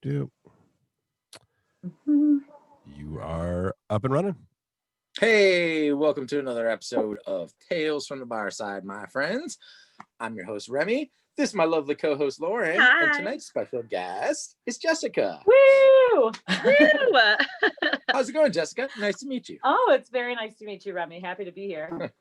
Do. Mm-hmm. You are up and running. Hey, welcome to another episode of Tales from the Barside, my friends. I'm your host, Remy. This is my lovely co-host, Lauren. Hi. And tonight's special guest is Jessica. Woo! Woo! How's it going, Jessica? Nice to meet you. Oh, it's very nice to meet you, Remy. Happy to be here.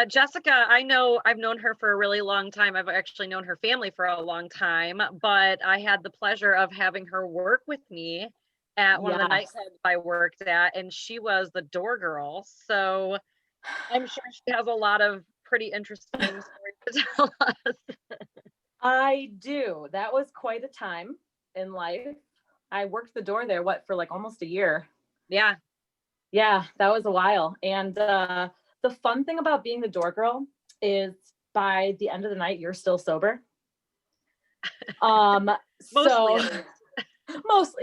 Jessica, I've known her for a really long time. I've actually known her family for a long time, but I had the pleasure of having her work with me at one of the nightclubs I worked at, and she was the door girl. So I'm sure she has a lot of pretty interesting stories to tell us. I do. That was quite a time in life. I worked the door there, for like almost a year. Yeah. Yeah, that was a while. And the fun thing about being the door girl is by the end of the night, you're still sober. Mostly,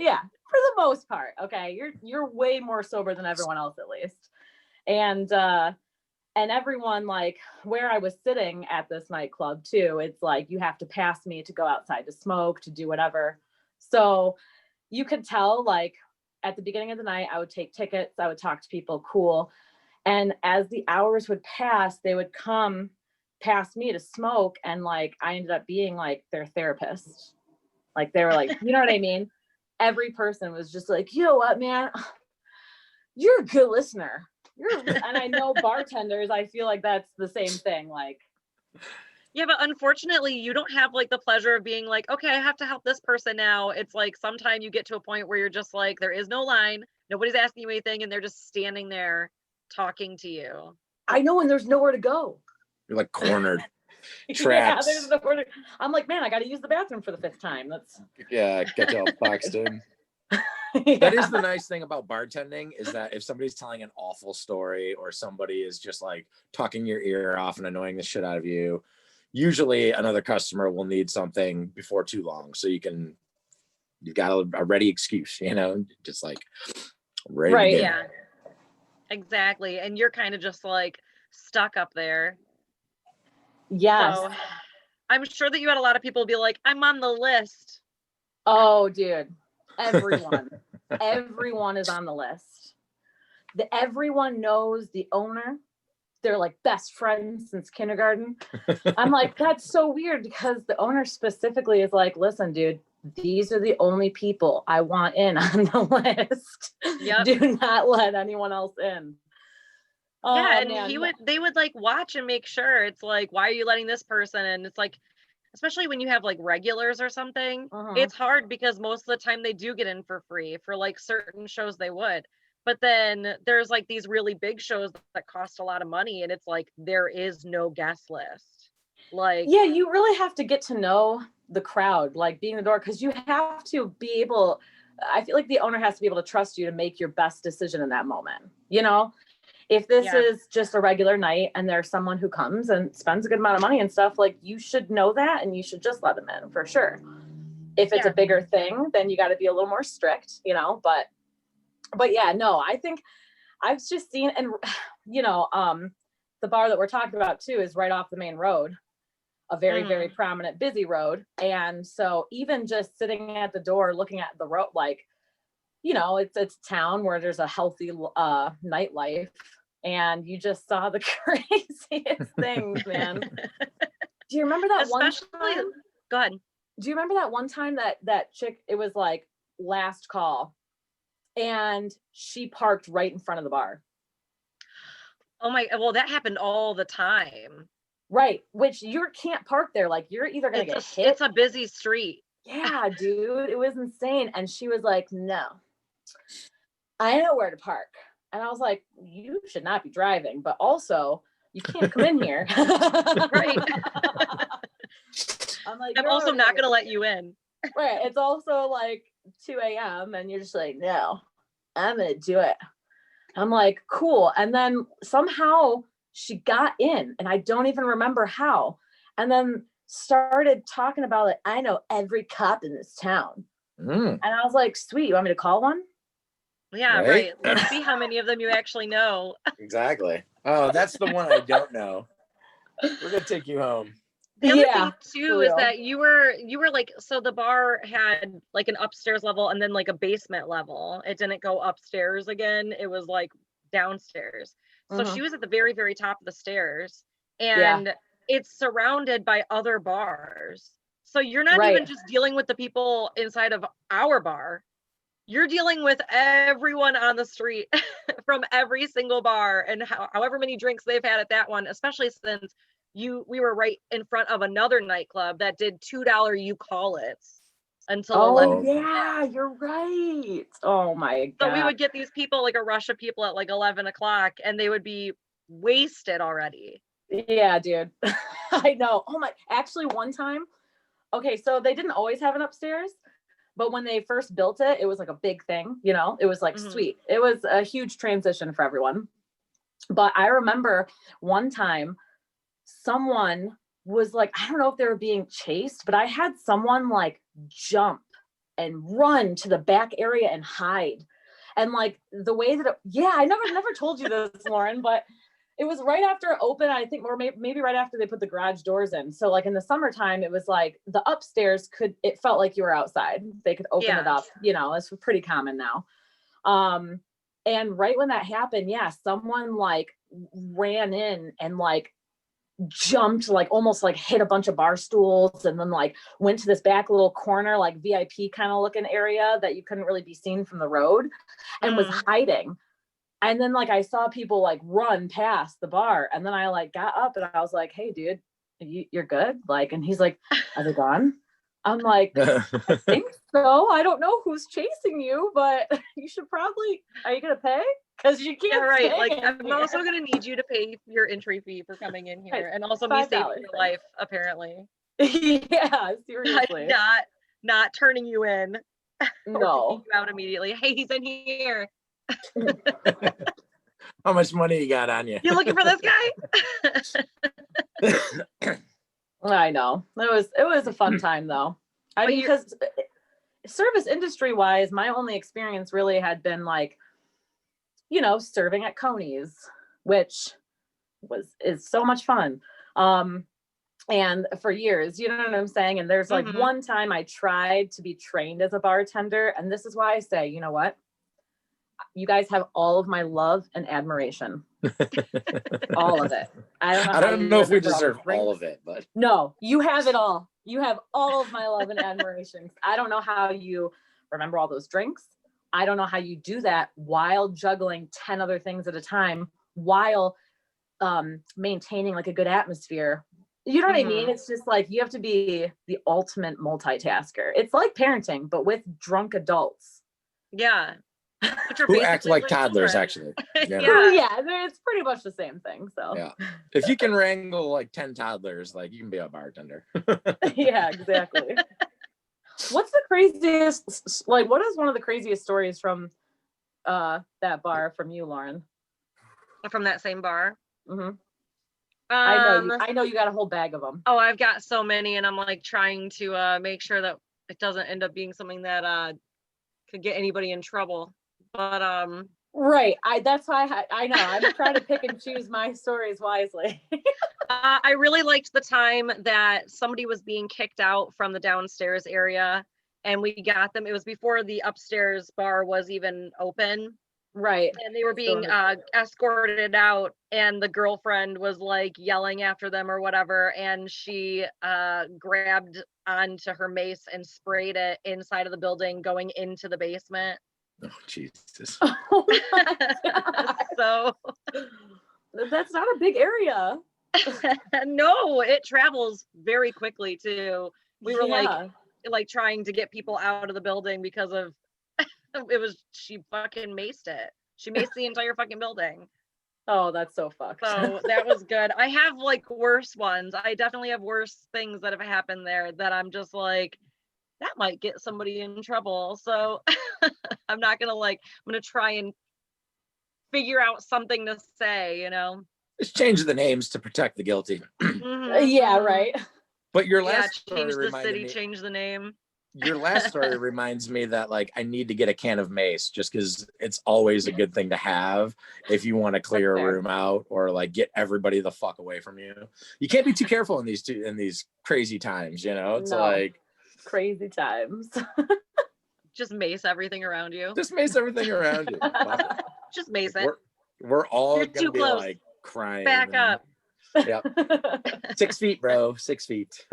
yeah, for the most part. Okay. You're way more sober than everyone else, at least. And everyone, like where I was sitting at this nightclub too, it's like, you have to pass me to go outside to smoke, to do whatever. So you could tell, like at the beginning of the night, I would take tickets. I would talk to people, cool. And as the hours would pass, they would come past me to smoke. And like, I ended up being like their therapist. Like they were like, you know what I mean? Every person was just like, you know what, man, you're a good listener. And I know bartenders, I feel like that's the same thing. Like, yeah, but unfortunately you don't have like the pleasure of being like, okay, I have to help this person now. It's like sometime you get to a point where you're just like, there is no line, nobody's asking you anything, and they're just standing there talking to you. I know, and there's nowhere to go. You're like cornered. Trapped. Yeah, there's nowhere to. I'm like, man, I got to use the bathroom for the 5th time. Get you all boxed in. Yeah. That is the nice thing about bartending, is that if somebody's telling an awful story or somebody is just like talking your ear off and annoying the shit out of you, usually another customer will need something before too long. So you've got a ready excuse, just like ready Right. to go. Yeah, exactly. And you're kind of just like stuck up there. Yes. So I'm sure that you had a lot of people be like, I'm on the list. Oh, dude. Everyone is on the list. Everyone knows the owner. They're like best friends since kindergarten. I'm like, that's so weird, because the owner specifically is like, listen, dude, these are the only people I want in on the list. Yep. Do not let anyone else in. Yeah, and they would like watch and make sure. It's like, why are you letting this person in? It's like, especially when you have like regulars or something, it's hard because most of the time they do get in for free. For like certain shows they would, but then there's like these really big shows that cost a lot of money, and it's like there is no guest list. Like, yeah, you really have to get to know the crowd, like being the door, because you have to be able, I feel like the owner has to be able to trust you to make your best decision in that moment. If this is just a regular night and there's someone who comes and spends a good amount of money and stuff, like you should know that, and you should just let them in for sure. If it's a bigger thing, then you got to be a little more strict, but yeah, no, I think I've just seen, and the bar that we're talking about too is right off the main road, a very, very prominent, busy road. And so even just sitting at the door, looking at the road, like, it's a town where there's a healthy nightlife. And you just saw the craziest things, man. Do you remember that one time? Go ahead. Do you remember that one time that chick, it was like last call, and she parked right in front of the bar? Oh my, well, that happened all the time. Right, which you can't park there. Like, you're either going to get hit. It's a busy street. Yeah, dude, it was insane. And she was like, no, I know where to park. And I was like, you should not be driving, but also you can't come in here. Right. I'm like, I'm also not going to let you in. Right. It's also like 2 a.m. and you're just like, no, I'm going to do it. I'm like, cool. And then somehow she got in, and I don't even remember how. And then started talking about it. I know every cop in this town. And I was like, sweet. You want me to call one? Yeah, right. Let's see how many of them you actually know. Exactly. Oh, that's the one I don't know. We're going to take you home. The other thing too is that you were like, so the bar had like an upstairs level and then like a basement level. It didn't go upstairs again. It was like downstairs. So she was at the very, very top of the stairs, and it's surrounded by other bars. So you're not even just dealing with the people inside of our bar. You're dealing with everyone on the street from every single bar, and however many drinks they've had at that one, especially since we were right in front of another nightclub that did $2 you call it until 11. Yeah, you're right. Oh my God. So we would get these people, like a rush of people at like 11 o'clock, and they would be wasted already. Yeah, dude. I know. Oh my, actually one time, okay, so they didn't always have an upstairs, but when they first built it, it was like a big thing, you know, it was like sweet. It was a huge transition for everyone. But I remember one time someone was like, I don't know if they were being chased, but I had someone like jump and run to the back area and hide. And like the way that I never told you this, Lauren, but it was right after it opened, I think, or maybe right after they put the garage doors in. So like in the summertime, it was like the upstairs it felt like you were outside. They could open it up, you know, it's pretty common now. And right when that happened, someone like ran in and like jumped, like almost like hit a bunch of bar stools, and then like went to this back little corner, like VIP kind of looking area that you couldn't really be seen from the road, and was hiding. And then like I saw people like run past the bar, and then I like got up and I was like, hey dude, you're good? Like, and he's like, are they gone? I'm like, I think so. I don't know who's chasing you, but you should probably, are you gonna pay? Because you can't. Right. Like, I'm also gonna need you to pay your entry fee for coming in here, and also me saving your life, apparently. Yeah, seriously. Not turning you in. No. You out immediately. Hey, he's in here. How much money you got on you? You looking for this guy? I know. It was a fun time though. I mean, because service industry wise, my only experience really had been like, you know, serving at Coney's, which is so much fun. And for years, you know what I'm saying? And there's like one time I tried to be trained as a bartender, and this is why I say, you know what? You guys have all of my love and admiration. All of it. I don't know if we deserve all of it, but no, you have it all. You have all of my love and admiration. I don't know how you remember all those drinks. I don't know how you do that while juggling 10 other things at a time, while maintaining like a good atmosphere. You know what I mean? It's just like, you have to be the ultimate multitasker. It's like parenting, but with drunk adults. Yeah. Who act like toddlers, actually. Yeah, it's pretty much the same thing. So yeah, if you can wrangle like 10 toddlers, like you can be a bartender. Yeah, exactly. What's the craziest, like, what is one of the craziest stories from that bar from you, Lauren? From that same bar? I know you got a whole bag of them. Oh, I've got so many, and I'm like trying to make sure that it doesn't end up being something that could get anybody in trouble. But right, that's why I know I'm trying to pick and choose my stories wisely. I really liked the time that somebody was being kicked out from the downstairs area, and we got them. It was before the upstairs bar was even open, right? And they were being escorted out, and the girlfriend was like yelling after them or whatever, and she grabbed onto her mace and sprayed it inside of the building going into the basement. Oh, Jesus. Oh So that's not a big area. No, it travels very quickly too. We were like trying to get people out of the building because of she fucking maced it. She maced the entire fucking building. Oh, that's so fucked. So that was good. I have like worse ones. I definitely have worse things that have happened there that I'm just like, that might get somebody in trouble. So I'm gonna try and figure out something to say, you know. Just change the names to protect the guilty. Yeah, right. But your last change the city, change the name. Your last story reminds me that like I need to get a can of mace just because it's always a good thing to have if you want to clear a room out or like get everybody the fuck away from you. You can't be too careful in these crazy times, you know? It's like crazy times. Just mace everything around you. Just mace everything around you. Just mace it. We're all You're gonna too be close. like crying. Back up. Yeah. 6 feet, bro. 6 feet.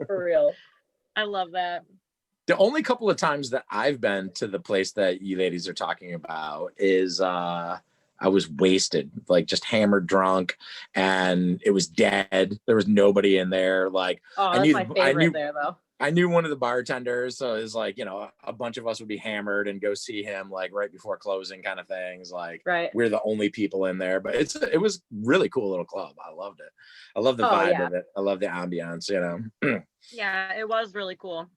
For real. I love that. The only couple of times that I've been to the place that you ladies are talking about is I was wasted, like just hammered drunk, and it was dead. There was nobody in there. Like that's my favorite there though. I knew one of the bartenders, so it was like, you know, a bunch of us would be hammered and go see him like right before closing kind of things. Like we're the only people in there, but it was really cool little club. I loved it. I love the vibe of it. I love the ambiance, you know. Yeah, it was really cool.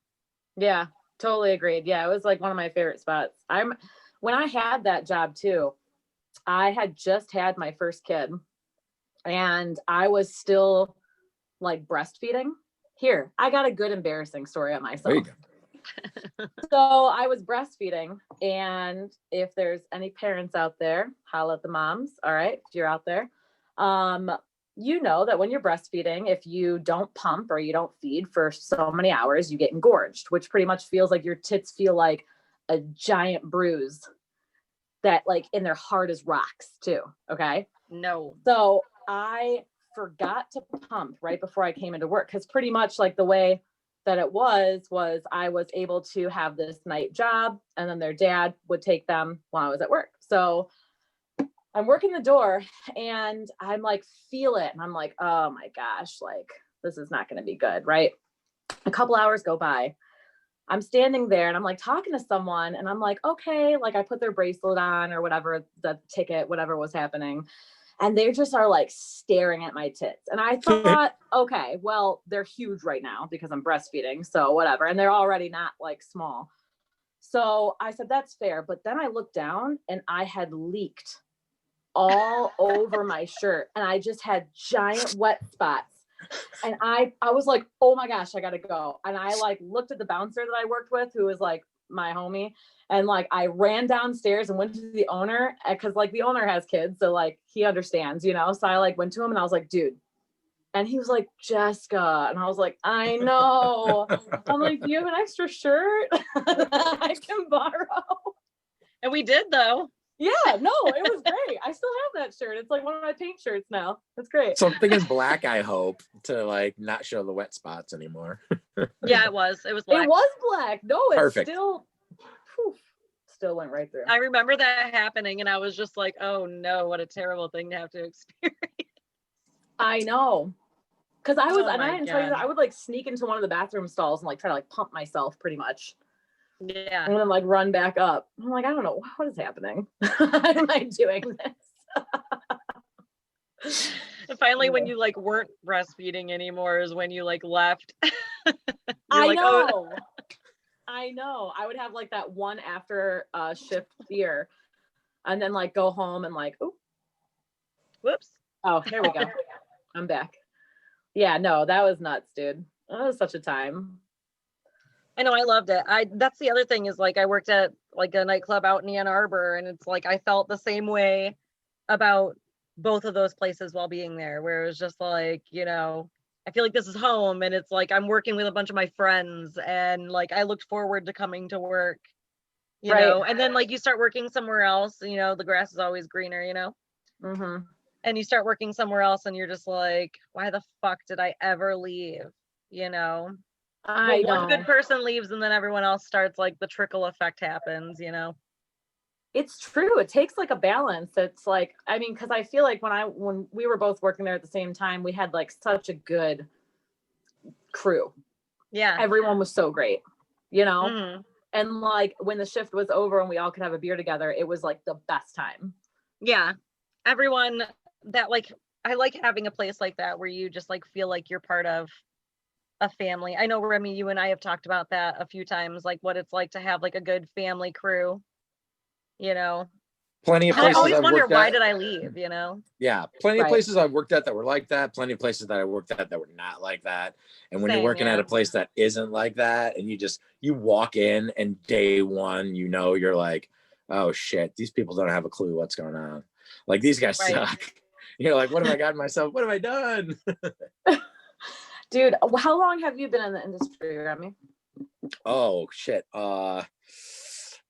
Yeah, totally agreed. Yeah, it was like one of my favorite spots. When I had that job too, I had just had my first kid and I was still like breastfeeding. Here, I got a good embarrassing story on myself. There you go. So I was breastfeeding, and if there's any parents out there, holla at the moms. All right, if you're out there, you know that when you're breastfeeding, if you don't pump or you don't feed for so many hours, you get engorged, which pretty much feels like your tits feel like a giant bruise that like in their hard as rocks too. Okay. No. So I forgot to pump right before I came into work, because pretty much like the way that it was I was able to have this night job and then their dad would take them while I was at work. So I'm working the door and I'm like, feel it. And I'm like, oh my gosh, like this is not going to be good. Right. A couple hours go by. I'm standing there and I'm like talking to someone and I'm like, okay, like I put their bracelet on or whatever, the ticket, whatever was happening. And they just are like staring at my tits. And I thought, okay, well, they're huge right now because I'm breastfeeding. So whatever. And they're already not like small. So I said, that's fair. But then I looked down and I had leaked all over my shirt and I just had giant wet spots. And I was like, oh my gosh, I gotta go. And I like looked at the bouncer that I worked with, who was like my homie. And like, I ran downstairs and went to the owner, because like the owner has kids. So like, he understands, you know? So I like went to him and I was like, dude. And he was like, Jessica. And I was like, I know. I'm like, do you have an extra shirt I can borrow? And we did though. Yeah, no, it was great. I still have that shirt. It's like one of my paint shirts now. That's great. Something in black, I hope, to like not show the wet spots anymore. Yeah, it was black. It was black. No, it's perfect. Still went right through. I remember that happening and I was just like, oh no, what a terrible thing to have to experience. I know. Cause I was, Oh and I my didn't tell you that, God. I would like sneak into one of the bathroom stalls and like try to like pump myself pretty much. Yeah. And then like run back up. I'm like, I don't know what is happening. Why am I doing this? And finally, when you like weren't breastfeeding anymore is when you like left. I like, know. oh. I know. I would have like that one after shift fear and then like go home and like, oh, Whoops. Oh, there we go. I'm back. Yeah, no, that was nuts, dude. That was such a time. I know, I loved it. That's the other thing is like I worked at like a nightclub out in Ann Arbor, and it's like I felt the same way about both of those places while being there, where it was just like, you know, I feel like this is home, and it's like I'm working with a bunch of my friends, and like I looked forward to coming to work, you know, and then like you start working somewhere else, you know, the grass is always greener, you know. Mm-hmm. And you start working somewhere else and you're just like, why the fuck did I ever leave? You know, one good person leaves and then everyone else starts, like the trickle effect happens, you know. It's true. It takes like a balance. It's like, I mean, because I feel like when we were both working there at the same time, we had like such a good crew. Yeah. Everyone was so great, you know? Mm-hmm. And like when the shift was over and we all could have a beer together, it was like the best time. Yeah. Everyone that like, I like having a place like that where you just like feel like you're part of a family. I know, Remy, you and I have talked about that a few times, like what it's like to have like a good family crew, you know. Plenty of I places always I've wonder, worked why at. did I leave, you know? Yeah, plenty of Right. places I've worked at that were like that. Plenty of places that I worked at that were not like that. And when you're Same, working at yeah. a place that isn't like that, and you walk in and day one, you're like, oh shit, these people don't have a clue what's going on. Like, these guys Right. suck. You're like, what have I gotten myself? What have I done? Dude, how long have you been in the industry, Remy? Oh shit.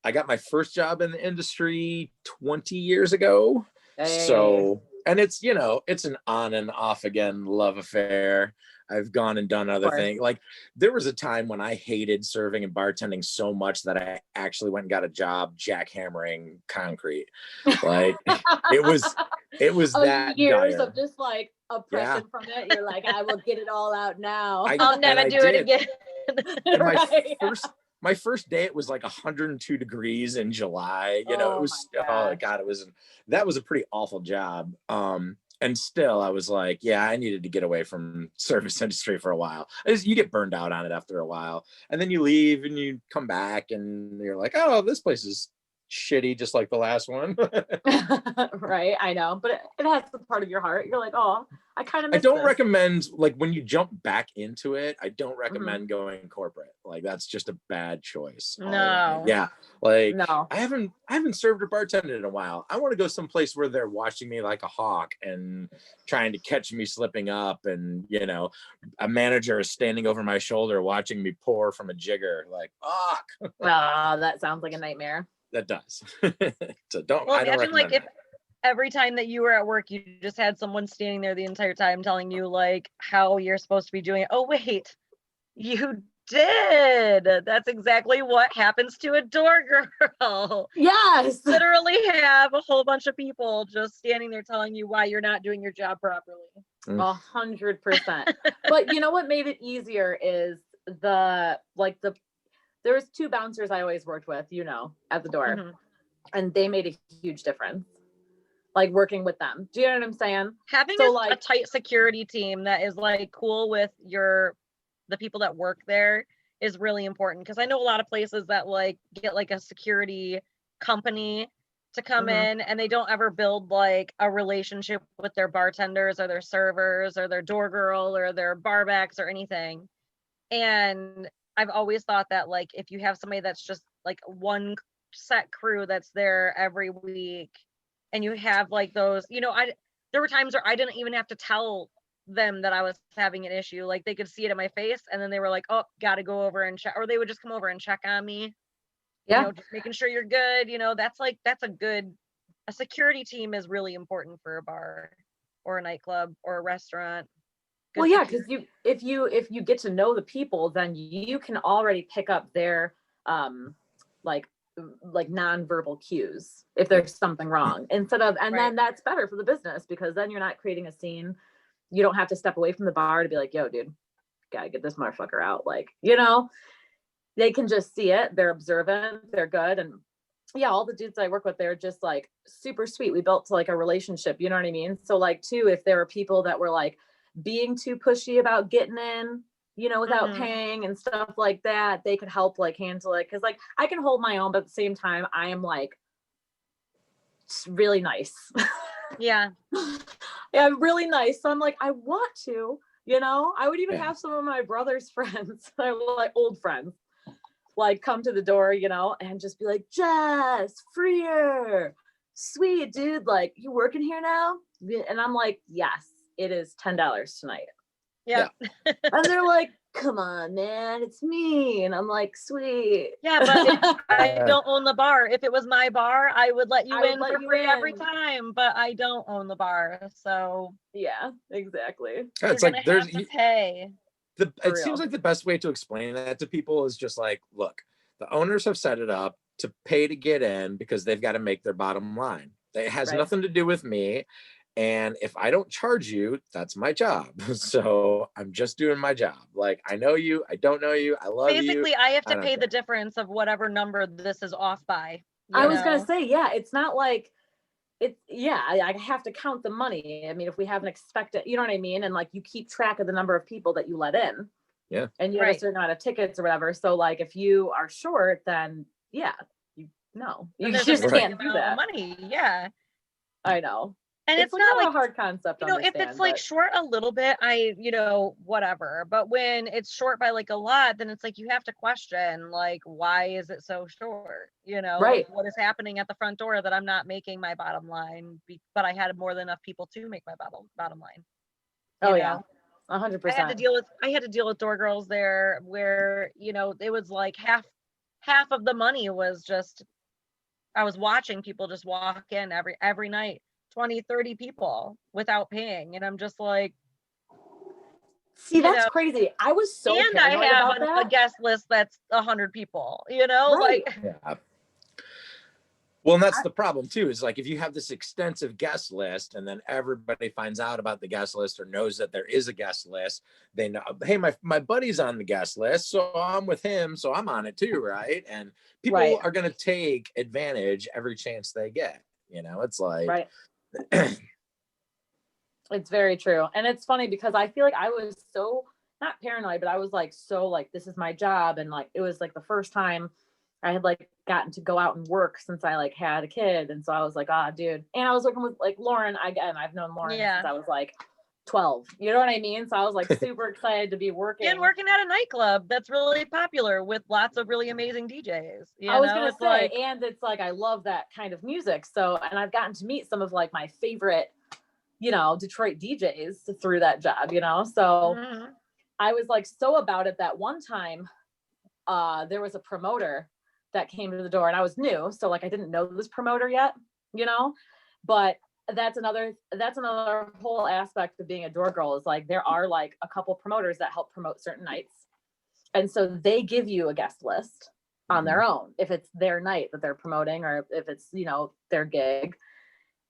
I got my first job in the industry 20 years ago. Hey. So, and it's, it's an on and off again love affair. I've gone and done other things. Like, there was a time when I hated serving and bartending so much that I actually went and got a job jackhammering concrete. Like, it was that years dire. of just like oppression from it. You're like, I will get it all out now. I'll never do it again. And Right. my first day, it was like 102 degrees in July. It was, that was a pretty awful job. And still I was like, yeah, I needed to get away from service industry for a while. You get burned out on it after a while, and then you leave and you come back and you're like, oh, this place is shitty, just like the last one. Right, I know, but it has the part of your heart. You're like, oh, I kind of I don't recommend, like, when you jump back into it, I don't recommend Mm-hmm. going corporate. Like, that's just a bad choice. No. Yeah. Like, no. I haven't served or bartended in a while. I want to go someplace where they're watching me like a hawk and trying to catch me slipping up, and a manager is standing over my shoulder watching me pour from a jigger. Like, fuck. Oh, that sounds like a nightmare. That does. So don't. Well, I don't imagine like recommend if every time that you were at work, you just had someone standing there the entire time telling you like how you're supposed to be doing it. Oh wait, you did. That's exactly what happens to a door girl. Yes. Literally have a whole bunch of people just standing there telling you why you're not doing your job properly. 100%. But you know what made it easier is there was 2 bouncers I always worked with, at the door, Mm-hmm. and they made a huge difference. Like, working with them. Do you know what I'm saying? Having a tight security team that is like cool with the people that work there is really important, because I know a lot of places that like get like a security company to come in, and they don't ever build like a relationship with their bartenders or their servers or their door girl or their barbacks or anything. And I've always thought that like if you have somebody that's just like one set crew that's there every week, and you have like those, there were times where I didn't even have to tell them that I was having an issue. Like, they could see it in my face, and then they were like, oh, gotta go over and check, or they would just come over and check on me. Yeah. Just making sure you're good. A security team is really important for a bar or a nightclub or a restaurant. Well, yeah, because if you get to know the people, then you can already pick up their like nonverbal cues if there's something wrong, then that's better for the business, because then you're not creating a scene. You don't have to step away from the bar to be like, yo, dude, gotta get this motherfucker out. Like, they can just see it. They're observant. They're good. And yeah, all the dudes I work with, they're just like super sweet. We built like a relationship. You know what I mean? So like, too, if there were people that were like being too pushy about getting in, without paying and stuff like that, they could help like handle it. Cause like I can hold my own, but at the same time, I am like really nice. Yeah. Yeah, I'm really nice. So I'm like, I want to, I would even have some of my brother's friends, like old friends, like come to the door, and just be like, Jess, Freer, sweet dude, like, you working here now? And I'm like, yes, it is $10 tonight. Yeah. And they're like, come on, man, it's me. And I'm like, sweet. Yeah, but I don't own the bar. If it was my bar, I would let you in for free every time, but I don't own the bar. So yeah, exactly. It's like there's to pay. It seems like the best way to explain that to people is just like, look, the owners have set it up to pay to get in because they've got to make their bottom line. It has nothing to do with me. And if I don't charge you, that's my job. So I'm just doing my job. Like, I know you, I don't know you, I love you. Basically, I have to pay the difference of whatever number this is off by. I was going to say, yeah, it's not like I have to count the money. I mean, if we have an expected, you know what I mean? And like, you keep track of the number of people that you let in. Yeah. And you have a certain amount of tickets or whatever. So like, if you are short, then yeah, No, then you there's just a can't minimum do that. amount of money. Yeah. I know. And it's like not a like hard concept to if it's like short a little bit, whatever. But when it's short by like a lot, then it's like you have to question, like, why is it so short? Right. Like, what is happening at the front door that I'm not making my bottom line, but I had more than enough people to make my bottom line. Yeah, 100%. I had to deal with door girls there where, it was like half of the money was just, I was watching people just walk in every night, 20, 30 people without paying. And I'm just like, see, that's crazy. I was so and paranoid I have about that. a guest list that's 100 people, Right. like. Yeah. Well, and that's the problem too, is like if you have this extensive guest list and then everybody finds out about the guest list or knows that there is a guest list, they know, hey, my buddy's on the guest list, so I'm with him, so I'm on it too, right? And people are going to take advantage every chance they get. It's like, right. It's very true. And it's funny because I feel like I was so not paranoid, but I was like, so like, this is my job. And like, it was like the first time I had like gotten to go out and work since I like had a kid. And so I was like, dude. And I was working with like Lauren. I've known Lauren since I was like 12. You know what I mean? So I was like super excited to be working. And working at a nightclub that's really popular with lots of really amazing DJs. I was going to say, and it's like, I love that kind of music. So, and I've gotten to meet some of like my favorite, Detroit DJs through that job, So I was like, so about it that one time there was a promoter that came to the door and I was new. So like, I didn't know this promoter yet, but that's another whole aspect of being a door girl is like, there are like a couple promoters that help promote certain nights. And so they give you a guest list on their own, if it's their night that they're promoting or if it's, their gig.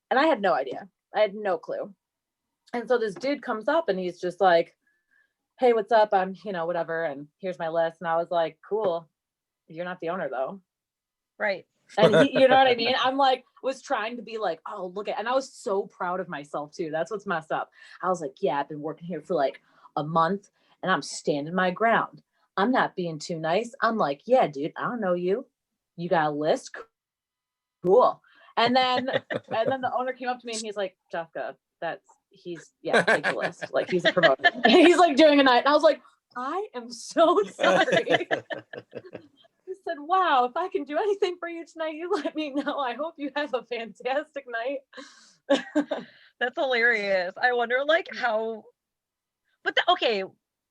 And I had no idea. I had no clue. And so this dude comes up and he's just like, hey, what's up? I'm, whatever. And here's my list. And I was like, cool. You're not the owner though. Right. And he, you know what I mean? I'm like, was trying to be like, oh, look at, and I was so proud of myself too. That's what's messed up. I was like, yeah, I've been working here for like a month and I'm standing my ground. I'm not being too nice. I'm like, yeah, dude, I don't know you. You got a list? Cool. And then the owner came up to me and he's like, Jessica, take the list. Like he's a promoter. He's like doing a night. And I was like, I am so sorry. He said, wow, if I can do anything for you tonight, you let me know. I hope you have a fantastic night. That's hilarious. I wonder like how, but okay,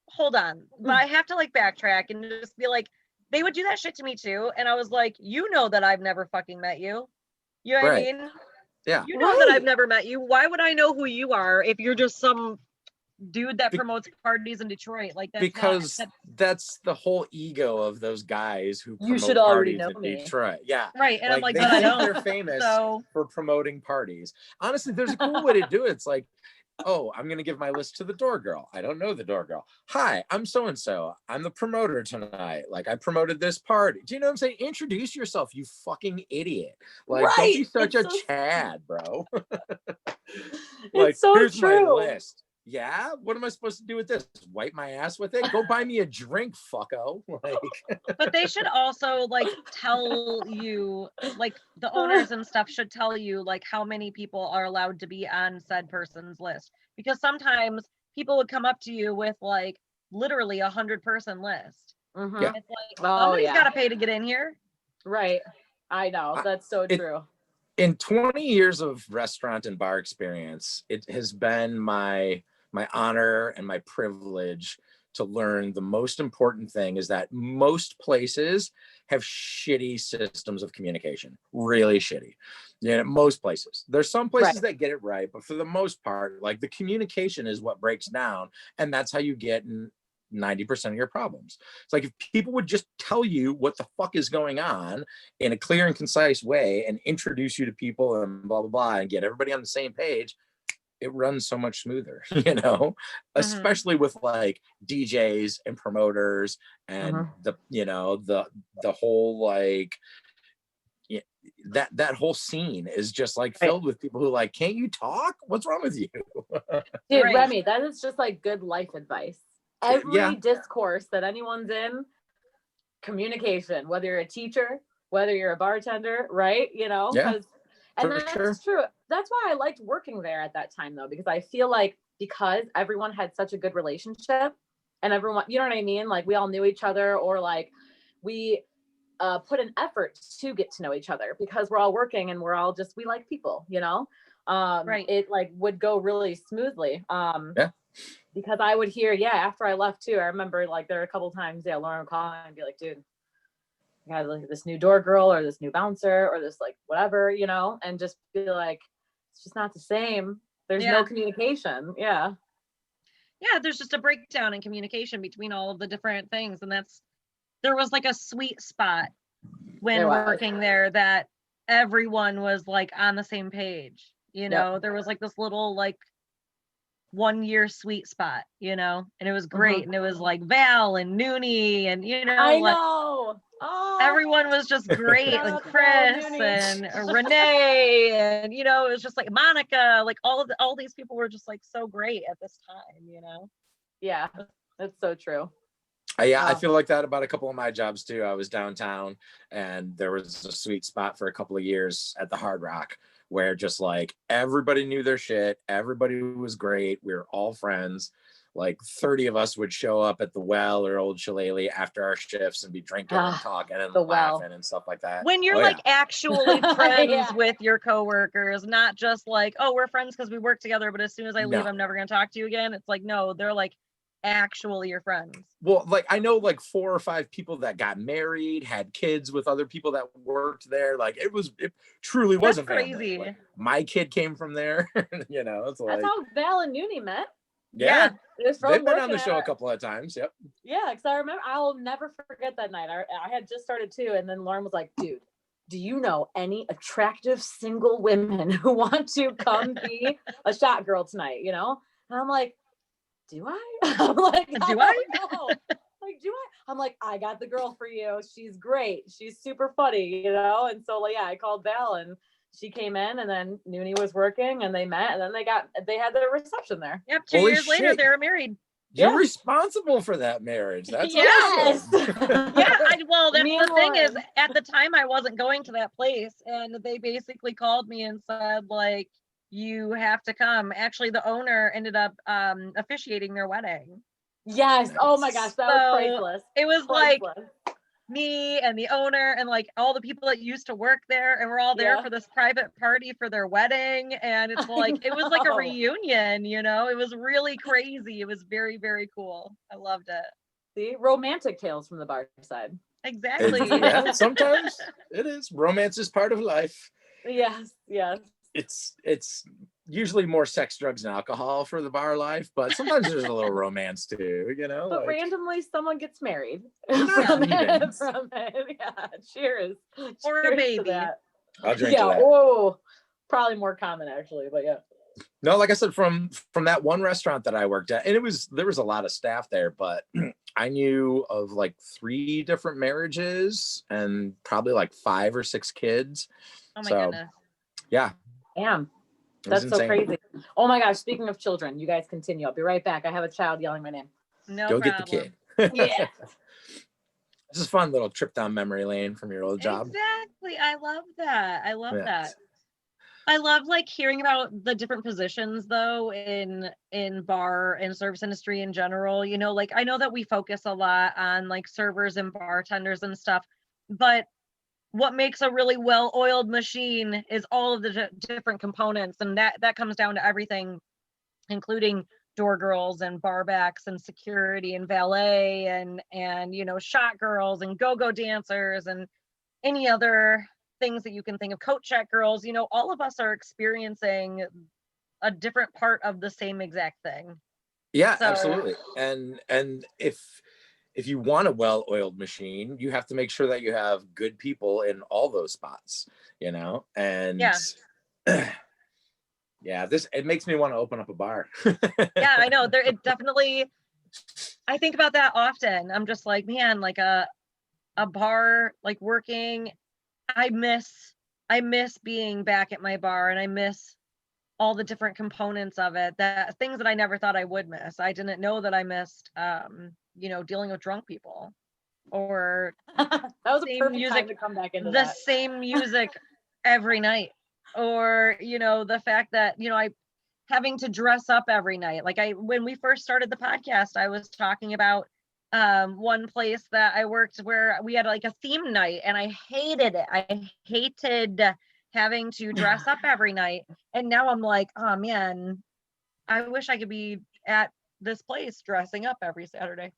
hold on. But I have to like backtrack and just be like, they would do that shit to me too. And I was like, that I've never fucking met you. You know what I mean? Yeah. You know that I've never met you. Why would I know who you are if you're just some dude that promotes parties in Detroit? Like that's the whole ego of those guys who promote you should already parties know in me. Detroit. Yeah. Right. And like, I'm like, they but I think don't. They're famous for promoting parties. Honestly, there's a cool way to do it. It's like, oh, I'm going to give my list to the door girl. I don't know the door girl. Hi, I'm so-and-so. I'm the promoter tonight. Like I promoted this party. Do you know what I'm saying? Introduce yourself, you fucking idiot. Like, don't be such a Chad, bro. Like, it's so here's true. my list. Yeah, what am I supposed to do with this? Wipe my ass with it? Go buy me a drink, fucko. Like, but they should also like tell you, like the owners and stuff should tell you like how many people are allowed to be on said person's list, because sometimes people would come up to you with like literally 100-person list. Yeah. It's like somebody's got to pay to get in here. Right. I know. That's so true. In 20 years of restaurant and bar experience, it has been my honor and my privilege to learn the most important thing is that most places have shitty systems of communication, really shitty. Most places. There's some places that get it right, but for the most part, like the communication is what breaks down, and that's how you get 90% of your problems. It's like if people would just tell you what the fuck is going on in a clear and concise way and introduce you to people and blah, blah, blah, and get everybody on the same page, it runs so much smoother, especially with like DJs and promoters and the whole like that whole scene is just like filled with people who like, can't you talk? What's wrong with you? Dude, Remy, that is just like good life advice. Every discourse that anyone's in, communication, whether you're a teacher, whether you're a bartender, right? You know, Yeah, and for that's sure. true. That's why I liked working there at that time though, because I feel like because everyone had such a good relationship and everyone, you know what I mean? Like we all knew each other, or like we put an effort to get to know each other because we're all working and we're all just, we like people, you know? Right. It like would go really smoothly. Yeah. Because I would hear, after I left too, I remember like there were a couple of times, Lauren would call and be like, dude, I got like this new door girl or this new bouncer or this like whatever, you know, and just be like, it's just not the same. There's no communication. Yeah. Yeah, there's just a breakdown in communication between all of the different things. And there was like a sweet spot when working there that everyone was like on the same page, you know. There was like this little like 1 year sweet spot, you know, and it was great. And it was like Val and Noonie and, you know, I like, know. Oh, everyone was just great. Like Chris and Renee, and, you know, it was just like Monica, like all these people were just like so great at this time, you know? Yeah, that's so true. I feel like that about a couple of my jobs too. I was downtown and there was a sweet spot for a couple of years at the Hard Rock where just like everybody knew their shit. Everybody was great. We were all friends. Like 30 of us would show up at the Well or Old Shillelagh after our shifts and be drinking and talking and laughing and stuff like that. When you're like actually friends with your coworkers, not just like, oh, we're friends because we work together, but as soon as I leave, I'm never going to talk to you again. It's like, no, they're like actually your friends. Well, like I know like 4 or 5 people that got married, had kids with other people that worked there. Like it truly was a family. Crazy. Like, my kid came from there. You know, it's like, that's how Val and Noonie met. Yeah. They've been on the show a couple of times. Yep. Yeah, because I remember, I'll never forget that night. I had just started too, and then Lauren was like, dude, do you know any attractive single women who want to come be a shot girl tonight, you know? And I'm like, do I? I'm like, do I? Like, do I? I'm like, I got the girl for you. She's great. She's super funny, you know? And so, like, I called Val and she came in, and then Noonie was working and they met, and then they had their reception there. Yep. 2 years later, they were married. You're responsible for that marriage. That's awesome. Well, that's the thing is, at the time I wasn't going to that place, and they basically called me and said, like, you have to come. Actually, the owner ended up officiating their wedding. Yes. Oh my gosh, that was priceless. It was like me and the owner and like all the people that used to work there, and we're all there for this private party for their wedding, and it's like it was like a reunion, you know. It was really crazy. It was very, very cool. I loved it. See, romantic tales from the Barside. Exactly. Sometimes it is. Romance is part of life. Yes. It's usually more sex, drugs, and alcohol for the bar life, but sometimes there's a little romance too, you know. But like, randomly someone gets married from it. Yeah, cheers. Or a baby. I'll drink to that. Oh, probably more common actually, but yeah. No, like I said, from that one restaurant that I worked at, and there was a lot of staff there, but I knew of like 3 different marriages and probably like 5 or 6 kids. Oh my goodness. Yeah. Damn. That's so crazy. Oh my gosh. Speaking of children, you guys continue. I'll be right back. I have a child yelling my name. No Go problem. Get the kid. Yeah. This is a fun little trip down memory lane from your old job. Exactly. I love that. That. I love like hearing about the different positions though in bar and service industry in general. You know, like I know that we focus a lot on like servers and bartenders and stuff, but what makes a really well-oiled machine is all of the different components, and that comes down to everything, including door girls and barbacks and security and valet and you know, shot girls and go-go dancers and any other things that you can think of, coat check girls. You know, all of us are experiencing a different part of the same exact thing. Yeah, absolutely. And if you want a well-oiled machine, you have to make sure that you have good people in all those spots, you know? And it makes me want to open up a bar. Yeah, I know. It definitely, I think about that often. I'm just like, man, like a bar, like working, I miss being back at my bar, and I miss all the different components of it, that things that I never thought I would miss. I didn't know that I missed, you know, dealing with drunk people. or that was a same perfect music, time to come back into the that. same music every night, or the fact that I having to dress up every night. Like when we first started the podcast, I was talking about one place that I worked where we had like a theme night, and I hated it. I hated having to dress up every night, and now I'm like, oh man, I wish I could be at this place dressing up every Saturday.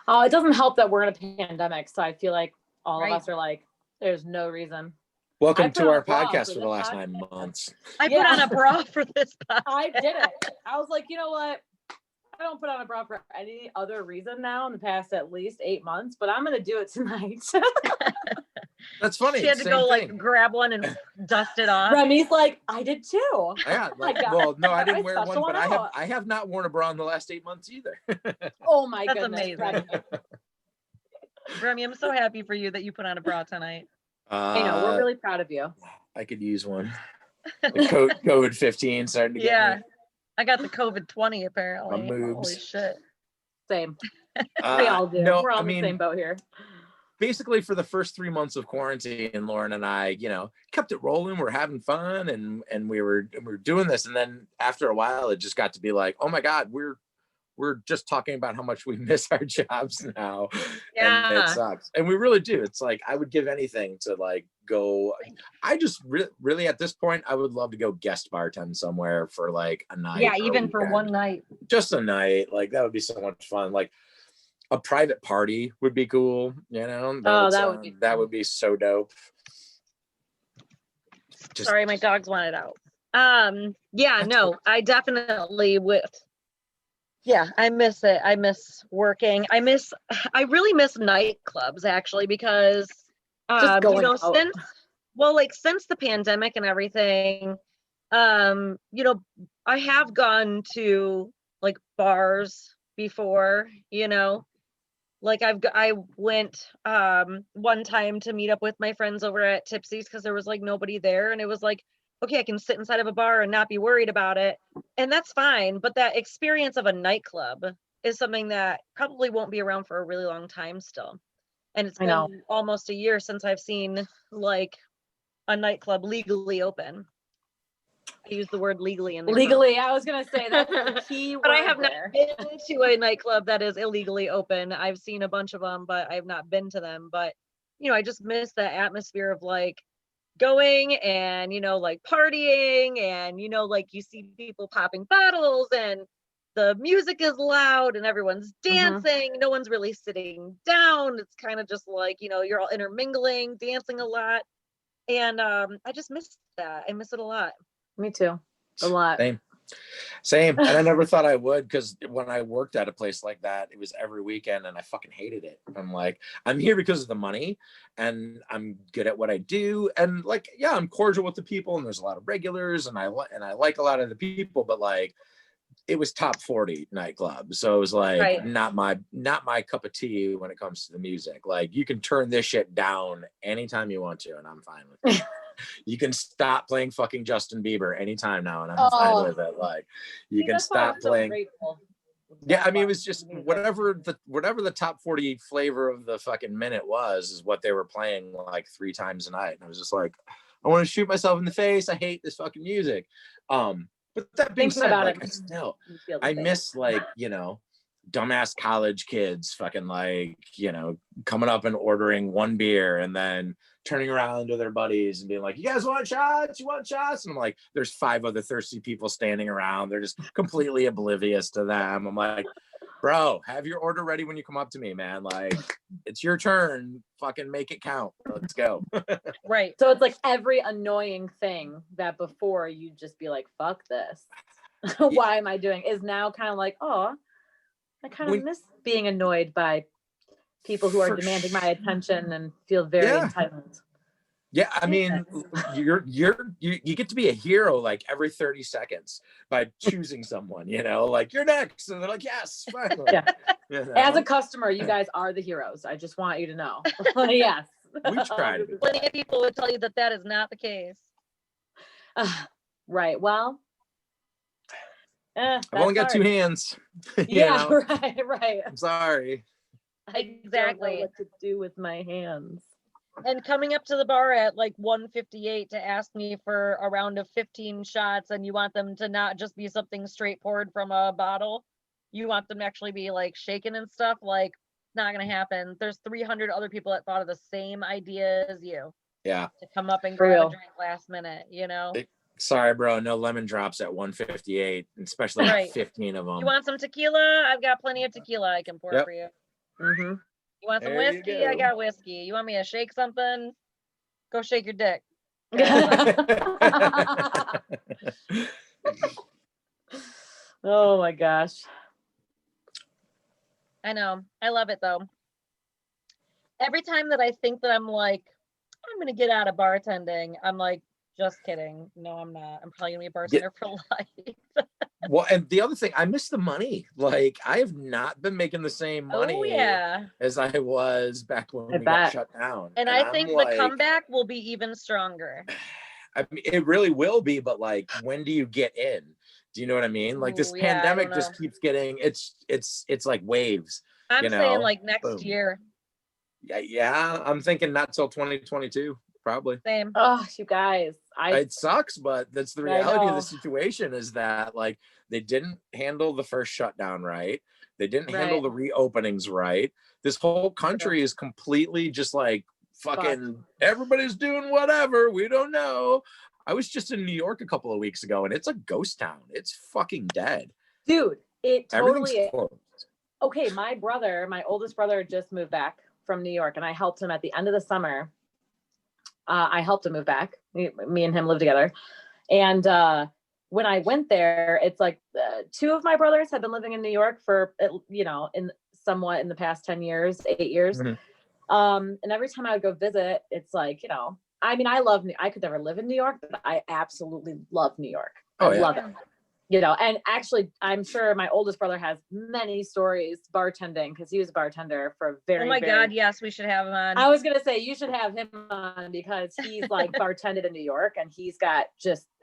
Oh, it doesn't help that we're in a pandemic, so I feel like all Right. of us are like, there's no reason. Welcome to our podcast for the last 9 months. I put on a bra for this podcast. I did it. I was like, you know what? I don't put on a bra for any other reason now in the past at least 8 months, but I'm going to do it tonight. That's funny. She had to go like grab one and dust it off. Remy's like, I did too. Yeah, like, well, no, I didn't wear one, but I have not worn a bra in the last 8 months either. Oh my That's goodness. amazing. Remy, I'm so happy for you that you put on a bra tonight. I know, we're really proud of you. I could use one. The COVID-15 starting to get me. I got the COVID-20 apparently. My moobs. Holy shit. Same. We all do. No, we're all in the same boat here. Basically, for the first 3 months of quarantine, Lauren and I, kept it rolling. We're having fun, and we were doing this. And then after a while, it just got to be like, oh my God, we're just talking about how much we miss our jobs now. Yeah. And it sucks. And we really do. It's like, I would give anything to like go. I just really at this point, I would love to go guest bartend somewhere for like a night. Yeah, even for one night. Just a night. Like that would be so much fun. Like a private party would be cool. That would be so dope. Sorry, my dogs wanted out. I definitely would. Yeah, I miss it. I miss working. I really miss nightclubs actually, because since the pandemic and everything, I have gone to like bars before, like I went one time to meet up with my friends over at Tipsy's because there was like nobody there, and it was like, okay, I can sit inside of a bar and not be worried about it. And that's fine. But that experience of a nightclub is something that probably won't be around for a really long time still. And it's been almost a year since I've seen like a nightclub legally open. I use the word legally in there. Legally, I was going to say that's the key word. But I have not been to a nightclub that is illegally open. I've seen a bunch of them, but I've not been to them. But, I just miss that atmosphere of like, going and like partying, and like you see people popping bottles and the music is loud and everyone's dancing. No one's really sitting down. It's kind of just like you're all intermingling, dancing a lot, and I just miss that. I miss it a lot. Me too, a lot. Same. And I never thought I would, because when I worked at a place like that, it was every weekend and I fucking hated it. I'm like, I'm here because of the money and I'm good at what I do. And like, yeah, I'm cordial with the people and there's a lot of regulars and I like a lot of the people, but like it was top 40 nightclub. So it was like not my cup of tea when it comes to the music. Like you can turn this shit down anytime you want to and I'm fine with it. You can stop playing fucking Justin Bieber anytime now, and I'm fine with it. Like, you can stop playing. Yeah, I mean, it was just whatever the top 40 flavor of the fucking minute was, is what they were playing like 3 times a night. And I was just like, I want to shoot myself in the face. I hate this fucking music. But that being said, like, I miss like dumbass college kids fucking like coming up and ordering one beer and then turning around to their buddies and being like, you guys want shots? You want shots? And I'm like, there's 5 other thirsty people standing around. They're just completely oblivious to them. I'm like, bro, have your order ready when you come up to me, man. Like, it's your turn. Fucking make it count. Let's go. Right. So it's like every annoying thing that before you'd just be like, fuck this. Why am I doing? Is now kind of like, oh, I kind of miss being annoyed by people who are demanding my attention and feel very entitled. Yeah, I mean, you get to be a hero like every 30 seconds by choosing someone, like you're next, and they're like, yes, finally. Yeah. As a customer, you guys are the heroes. I just want you to know. Yes, we try to be. Plenty of people would tell you that is not the case. Right. Well. I've only got 2 hands. Yeah, right. I'm sorry. Exactly. I don't know what to do with my hands. And coming up to the bar at like 1:58 to ask me for a round of 15 shots, and you want them to not just be something straight poured from a bottle. You want them to actually be like shaken and stuff. Like, not gonna happen. There's 300 other people that thought of the same idea as you. Yeah. To come up and grab a drink last minute, you know. Sorry, bro. No lemon drops at 1:58, especially Right. 15 of them. You want some tequila? I've got plenty of tequila I can pour for you. Mm-hmm. You want some whiskey? I got whiskey. You want me to shake something? Go shake your dick. Oh my gosh. I know. I love it though. Every time that I think that I'm like, I'm going to get out of bartending, I'm like, just kidding. No, I'm not. I'm probably going to be a bartender for life. Well, and the other thing, I miss the money. Like, I have not been making the same money as I was back when we got shut down. And I think the comeback will be even stronger. I mean, it really will be, but like, when do you get in? Do you know what I mean? Like, this pandemic just keeps getting, it's like waves. I'm saying like next year. Yeah, I'm thinking not till 2022, probably. Same. Oh, you guys. It sucks, but that's the reality of the situation, is that like they didn't handle the first shutdown right. They didn't handle the reopenings right. This whole country is completely just like fucking everybody's doing whatever. We don't know. I was just in New York a couple of weeks ago and it's a ghost town. It's fucking dead. Dude, it totally is. Closed. Okay, my oldest brother just moved back from New York and I helped him at the end of the summer. I helped him move back. Me and him live together. And when I went there, it's like two of my brothers have been living in New York for, in the past 10 years, 8 years. Mm-hmm. And every time I would go visit, it's like, I mean, I could never live in New York, but I absolutely love New York. I love it. And actually, I'm sure my oldest brother has many stories bartending because he was a bartender for a Oh my God, yes, we should have him on. I was going to say, you should have him on because he's like bartended in New York and he's got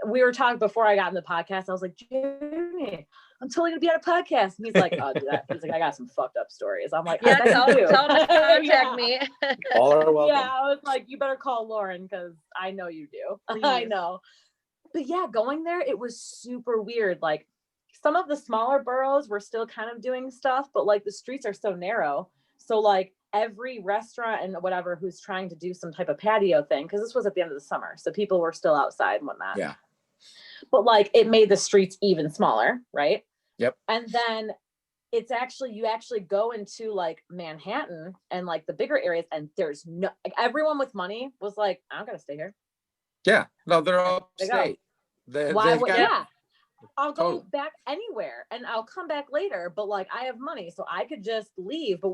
we were talking before I got in the podcast. I was like, Jeremy, I'm totally going to be on a podcast. And he's like, oh, do that. He's like, I got some fucked up stories. I'm like, yeah, tell him to contact me. All are welcome. Yeah, I was like, you better call Lauren because I know you do. I know. But yeah, going there, it was super weird. Like some of the smaller boroughs were still kind of doing stuff, but like the streets are so narrow. So like every restaurant and whatever who's trying to do some type of patio thing, because this was at the end of the summer. So people were still outside and whatnot. Yeah. But like it made the streets even smaller, right? Yep. And then you actually go into like Manhattan and like the bigger areas and there's everyone with money was like, I'm going to stay here. Yeah, no, they're all upstate. I'll go back anywhere and I'll come back later, but like I have money, so I could just leave. But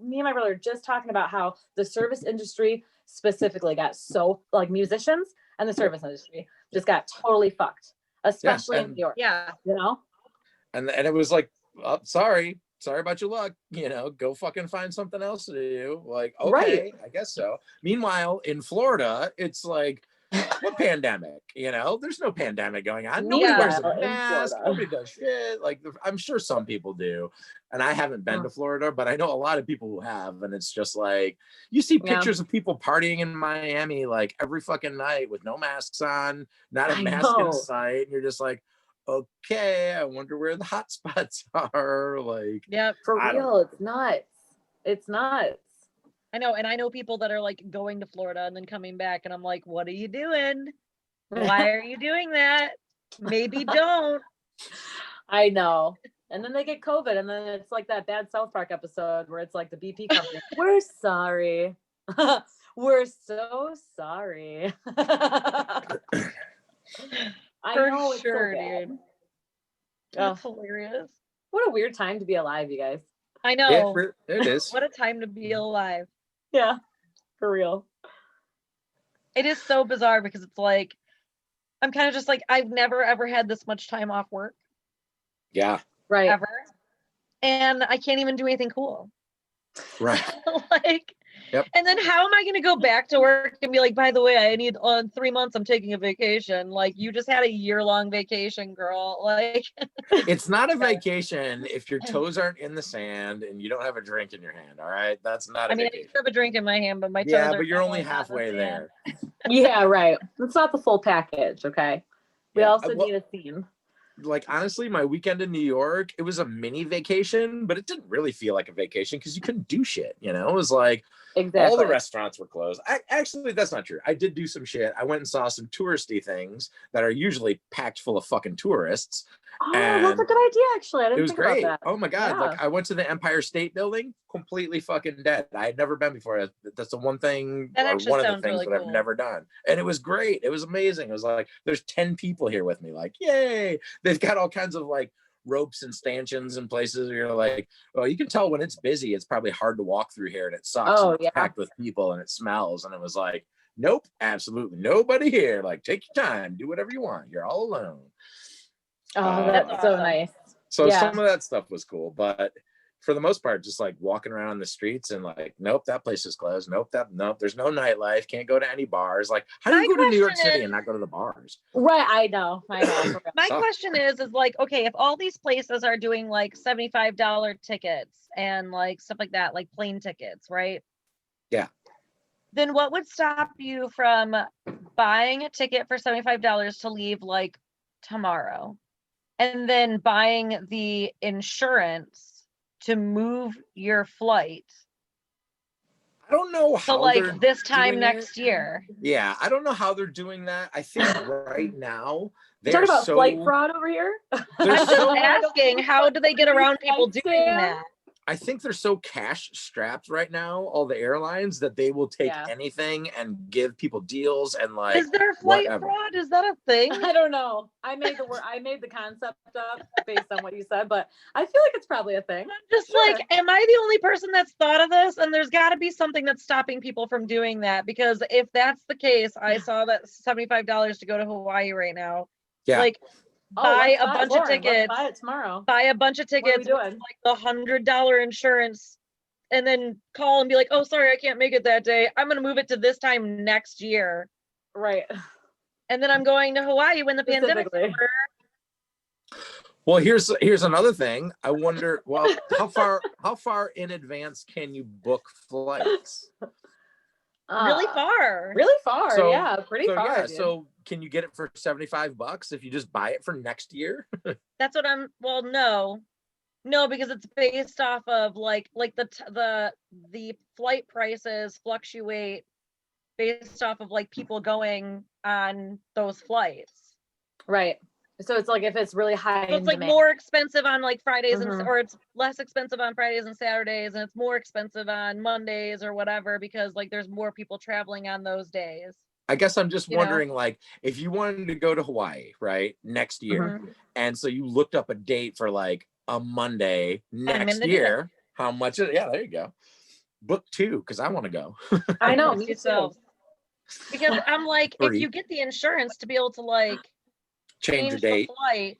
me and my brother are just talking about how the service industry specifically got so like musicians and the service industry just got totally fucked, especially in New York. Yeah, And it was like, oh, sorry about your luck. Go fucking find something else to do. Like, okay, I guess so. Meanwhile, in Florida, it's like, what pandemic? There's no pandemic going on. Nobody wears a mask. Nobody does shit. Like, I'm sure some people do. And I haven't been to Florida, but I know a lot of people who have. And it's just like, you see pictures of people partying in Miami like every fucking night with no masks on, not a mask in sight. And you're just like, okay, I wonder where the hot spots are. Like, yeah, for real, it's nuts. It's nuts. I know, and I know people that are like going to Florida and then coming back, and I'm like, what are you doing? Why are you doing that? Maybe don't. I know. And then they get COVID, and then it's like that bad South Park episode where it's like the BP company. We're sorry. We're so sorry. I know, it's sure, so bad. dude. That's hilarious. What a weird time to be alive, you guys. I know. It is. What a time to be alive. Yeah, for real. It is so bizarre because it's like, I'm kind of just like, I've never ever had this much time off work. Yeah. Right. Ever. And I can't even do anything cool. Right. Like, Yep. And then how am I going to go back to work and be like, by the way, I need on 3 months, I'm taking a vacation. Like, you just had a year-long vacation, girl. Like, it's not a vacation if your toes aren't in the sand and you don't have a drink in your hand. All right. That's not a vacation. I do have a drink in my hand, but my toes yeah, are but you're only halfway there. Yeah, right. It's not the full package. Okay. We also need a scene. Like, honestly, my weekend in New York, it was a mini vacation, but it didn't really feel like a vacation because you couldn't do shit. You know, it was like all the restaurants were closed. Actually, that's not true. I did do some shit. I went and saw some touristy things that are usually packed full of fucking tourists. Oh, that's a good idea, actually. I didn't think great. about that. Oh my God. Like, I went to the Empire State Building, completely fucking dead. I had never been before. That's the one thing, or one of the things really that I've never done. And it was great. It was amazing. It was like, there's 10 people here with me. Like, yay. They've got all kinds of like ropes and stanchions and places where you're like, well, you can tell when it's busy. It's probably hard to walk through here and it sucks. Oh, it's packed with people and it smells. And it was like, nope, absolutely nobody here. Like, take your time, do whatever you want. You're all alone. Oh, that's so nice. So some of that stuff was cool, but for the most part, just like walking around the streets and like, nope, that place is closed. Nope, there's no nightlife. Can't go to any bars. Like, how do you go to New York City and not go to the bars? Right, I know. My question is like, okay, if all these places are doing like $75 tickets and like stuff like that, like plane tickets, right? Yeah. Then what would stop you from buying a ticket for $75 to leave like tomorrow? And then buying the insurance to move your flight. I don't know how. So like this time next year. Yeah, I don't know how they're doing that. I think right now they're talking about flight fraud over here. I'm just asking, how do they get around people doing that? I think they're so cash strapped right now, all the airlines, that they will take anything and give people deals and like. Is there flight fraud? Is that a thing? I don't know. I made the concept up based on what you said, but I feel like it's probably a thing. I'm just like, am I the only person that's thought of this? And there's got to be something that's stopping people from doing that, because if that's the case, I saw that $75 to go to Hawaii right now. Yeah. Like. Buy a bunch of tickets. Let's buy it tomorrow. Buy a bunch of tickets with like the $100 insurance, and then call and be like, "Oh, sorry, I can't make it that day. I'm gonna move it to this time next year." Right. And then I'm going to Hawaii when the pandemic's over. Well, here's another thing. I wonder. Well, how far in advance can you book flights? Really far. Really far. So, yeah, pretty far. Yeah, so can you get it for $75 if you just buy it for next year? That's what I'm. Well, no, because it's based off of like the flight prices fluctuate based off of like people going on those flights. Right. So it's like if it's really high, so it's like more expensive on like Fridays or it's less expensive on Fridays and Saturdays, and it's more expensive on Mondays or whatever because like there's more people traveling on those days. I guess I'm just wondering, like, if you wanted to go to Hawaii, right, next year, and so you looked up a date for like a Monday next year, how much? Yeah, there you go. Book 2 because I want to go. I know, me too. Because I'm like, if you get the insurance to be able to like change your date, flight,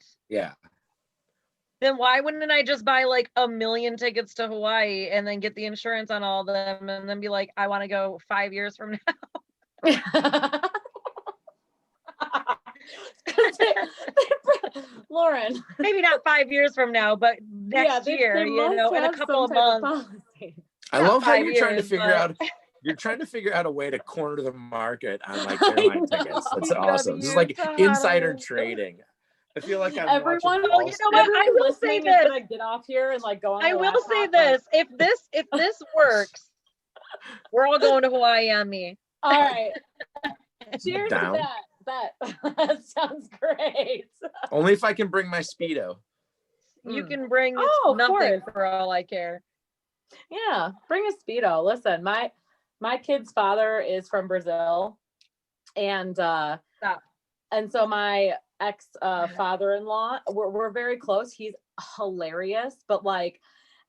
then why wouldn't I just buy like 1 million tickets to Hawaii and then get the insurance on all of them and then be like, I want to go 5 years from now? Lauren, maybe not 5 years from now, but next year, in a couple of months. I love how you're trying to figure out. You're trying to figure out a way to corner the market on like airline tickets. That's awesome. This is like insider trading. I feel like I'm everyone. Well, you know what? I will say this. Get off here and like go on. I will say this. If this works, we're all going to Hawaii on me. All right. Cheers to that. That sounds great. Only if I can bring my Speedo. You can bring nothing for all I care. Yeah, bring a Speedo. Listen, my kid's father is from Brazil, and so my ex father-in-law, we're very close. He's hilarious, but like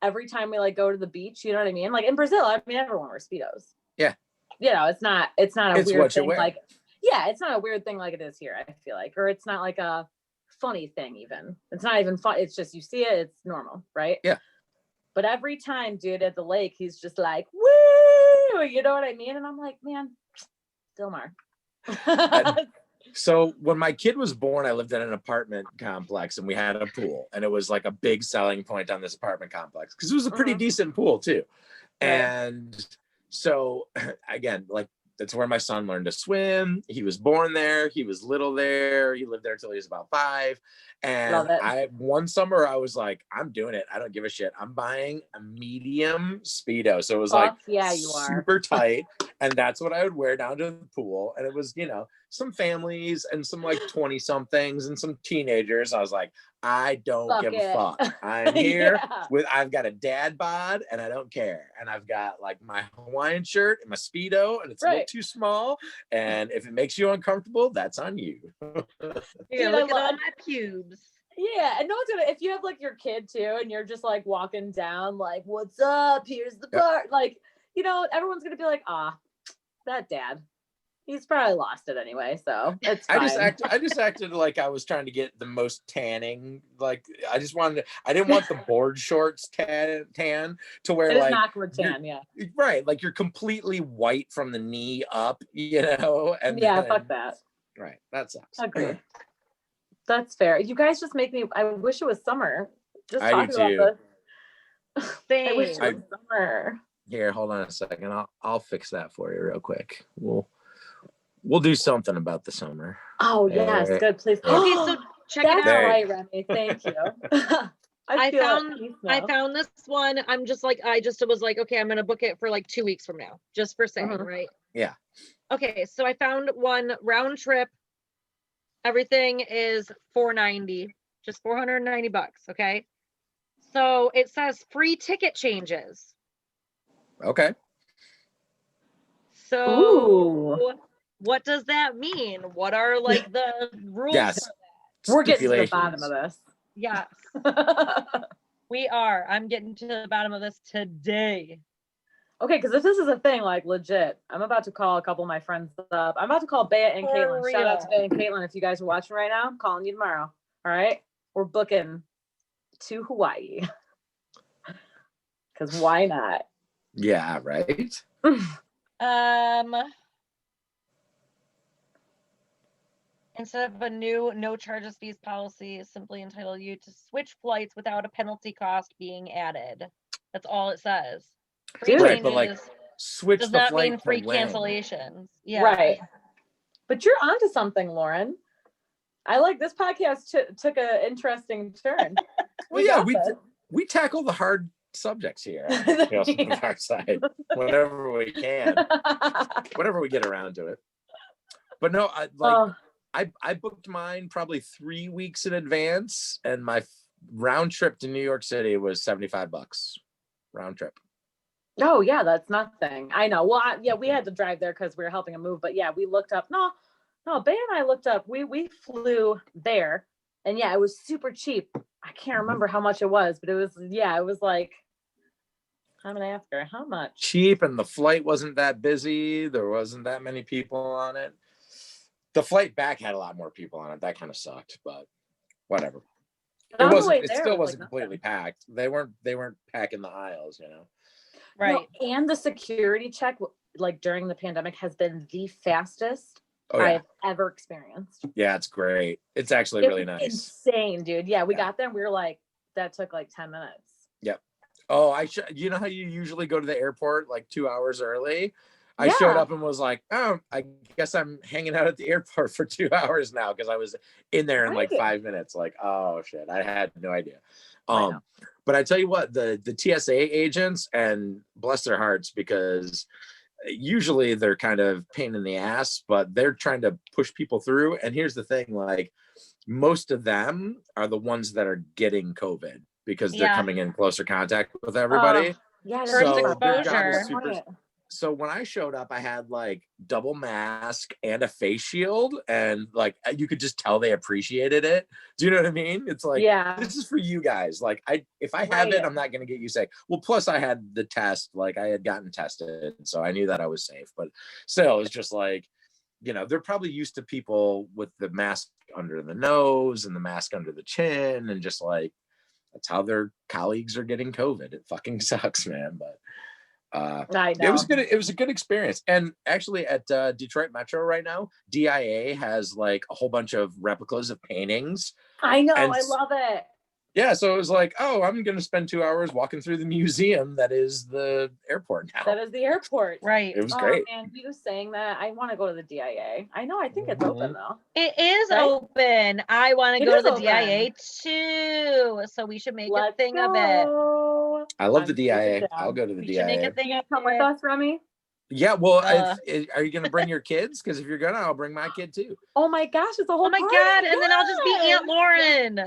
every time we like go to the beach, you know what I mean? Like in Brazil, I mean everyone wears Speedos. Yeah. You know, it's not a weird thing like it's not a weird thing like it is here, I feel like. Or it's not like a funny thing even. It's not even fun. It's just you see it, it's normal, right? Yeah. But every time, dude, at the lake, he's just like, woo! too. You know what I mean? And I'm like, man, Dilmar. So when my kid was born, I lived in an apartment complex and we had a pool, and it was like a big selling point on this apartment complex because it was a pretty decent pool too. Right. And so again, like that's where my son learned to swim. He was born there. He was little there. He lived there till he was about 5. And one summer I was like, I'm doing it. I don't give a shit. I'm buying a medium Speedo. So it was like super tight. And that's what I would wear down to the pool. And it was, you know, some families and some like 20 somethings and some teenagers. I was like, I don't give a fuck. I'm here I've got a dad bod and I don't care. And I've got like my Hawaiian shirt and my Speedo and it's a little too small. And if it makes you uncomfortable, that's on you. Yeah, look at all my pubes. Yeah, and no one's gonna, if you have like your kid too and you're just like walking down like, what's up? Here's the bar. Like, you know, everyone's gonna be like, that dad. He's probably lost it anyway, so it's fine. I just acted like I was trying to get the most tanning. Like I didn't want the board shorts tan to where it like is awkward tan, right, like you're completely white from the knee up, you know. And fuck that. Right, that sucks. Agree. That's fair. You guys just make me. I wish it was summer. Just talking about this. I wish it was summer. Here, hold on a second. I'll fix that for you real quick. We'll do something about the summer. Oh yes, good. Please. Okay, so check it out. That's right, Remy. Thank you. I found this one. I'm just like, I was like, okay, I'm gonna book it for like 2 weeks from now, just for saying, right? Yeah. Okay, so I found one round trip. Everything is $490, just $490. Okay, so it says free ticket changes. Okay. So what does that mean? What are like the rules? Yes. We're getting to the bottom of this. Yes. We are. I'm getting to the bottom of this today. Okay, because if this is a thing, like legit, I'm about to call a couple of my friends up. I'm about to call Bea and Caitlin. Shout out to Bea and Caitlin if you guys are watching right now. I'm calling you tomorrow. All right? We're booking to Hawaii. Because why not? Yeah, right. Instead of a new no charges fees policy, simply entitle you to switch flights without a penalty cost being added. That's all it says. Dude, right, but like switch does the not flight mean free to when? cancellations. Yeah. Right. But you're onto something, Lauren. I like this podcast took an interesting turn. we tackle the hard subjects here on Barside whenever we can, whenever we get around to it. But no, I booked mine probably 3 weeks in advance, and my round trip to New York City was $75 round trip. Oh yeah, that's nothing. I know. Well, we had to drive there because we were helping him move. But yeah, we looked up. No, Bea and I looked up. We flew there, and yeah, it was super cheap. I can't remember how much it was, but it was like. I'm gonna ask her how much. Cheap, and the flight wasn't that busy. There wasn't that many people on it. The flight back had a lot more people on it. That kind of sucked, but whatever. It still wasn't completely packed. They weren't packing the aisles, you know. Right. No, and the security check, like during the pandemic, has been the fastest I've ever experienced. Yeah, it's great. It's actually really nice. Insane, dude. Yeah, we got there and we were like, that took like 10 minutes. Yep. Oh, you know how you usually go to the airport like 2 hours early? I showed up and was like, oh, I guess I'm hanging out at the airport for 2 hours now because I was in there in like 5 minutes. Like, oh shit, I had no idea. But I tell you what, the TSA agents, and bless their hearts, because usually they're kind of pain in the ass, but they're trying to push people through. And here's the thing, like most of them are the ones that are getting COVID because they're coming in closer contact with everybody. First exposure. So when I showed up, I had like double mask and a face shield, and like you could just tell they appreciated it. Do you know what I mean? It's like, this is for you guys. Like if I have it, I'm not going to get you sick. Well, plus I had the test, like I had gotten tested, so I knew that I was safe, but still it's just like, you know, they're probably used to people with the mask under the nose and the mask under the chin, and just like, that's how their colleagues are getting COVID. It fucking sucks, man. But I know. It was good. It was a good experience. And actually at Detroit Metro right now, DIA has like a whole bunch of replicas of paintings. I know. I love it. Yeah, so it was like, oh, I'm going to spend 2 hours walking through the museum that is the airport now. That is the airport. Right. It was great. And you saying that, I want to go to the DIA. I know, I think it's open though. It is open. I want to go to the DIA too. So we should make a thing of it. I love the DIA. I'll go to the We DIA. should make a thing of Come with us, Remy? Yeah, well, are you going to bring your kids? Because if you're going to, I'll bring my kid too. Oh my gosh, it's a whole party. God, and then I'll just be Aunt Lauren.